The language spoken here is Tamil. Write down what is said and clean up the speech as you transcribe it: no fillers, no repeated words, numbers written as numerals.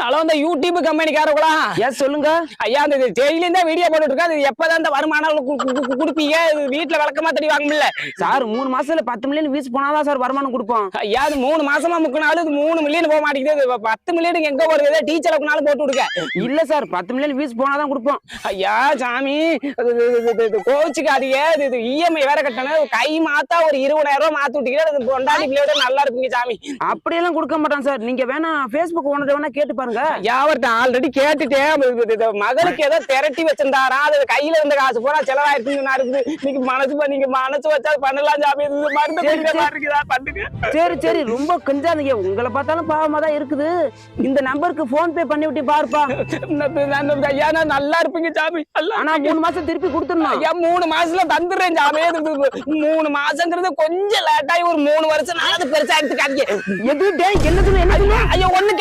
ஹலோ, இந்த யூடியூப் கம்பெனிக்காரங்களா? எஸ் சொல்லுங்க. ஐயா, அந்த டெய்லியும் தான் வீடியோ போட்டுட்டு இருக்கா. அது எப்பதான் இந்த வருமானம் குடுப்பீங்க? வீட்டுல விளக்கமா தடி வாங்கல சார் 3 மாசத்துல 10 மில்லியன் வியூஸ் போனாதான் சார் வருமானம் கொடுப்போம். ஐயா, அது 3 மாசமா முக்கினாலும் இது 3 மில்லியன் போக மாட்டேங்குது. 10 மில்லியன் எங்க போறது? டீச்சர் அளவுக்குனாலும் போட்டு விடுங்க. இல்ல சார் 10 மில்லியன் வியூஸ் போனாதான் கொடுப்போம். ஐயா சாமி, கோச்சுக்காதீங்க. இது இஎம்ஐ வேற கட்டணும். கை மாத்தா ஒரு 20,000 ரூபாய் மாத்தி விட்டீங்கன்னா கொண்டாடி பிள்ளையோட நல்லா இருப்பீங்க சாமி. அப்படியெல்லாம் கொடுக்க மாட்டான் சார். நீங்க வேணா பேஸ்புக் ஓனர் வேணா கேட்டு பாருங்க. யாவர்ட்ட ஆல்ரெடி கேட்டுட்டேன். மகளுக்கு ஏதோ திரட்டி வச்சிருந்தாரா, அது கையில இருந்த காசு போனா செலவாயிருக்குது. நீங்க மனசு வச்சா பண்ணலாம் சாமி. பண்ணுங்க. சரி சரி, ரொம்ப கஞ்சாதீங்க. உங்களை பார்த்தாலும் பாவமா தான் இருக்குது. இந்த நம்பருக்கு போன் பே பண்ணி விட்டு பாருப்பா. ஐயா, நான் நல்லா இருப்பீங்க சாமி. ஆனா 3 மாசம் திருப்பி கொடுத்துடணும். ஐயா, 3 மாசத்துல தந்துடுறேன் சாமி. 3 மாசங்கிறது கொஞ்சம் லேட் ஆகி ஒரு 3 வருஷம் நான் அது பெருசா எடுத்துக்காதீங்க. எது என்னது? ஐயா, ஒண்ணு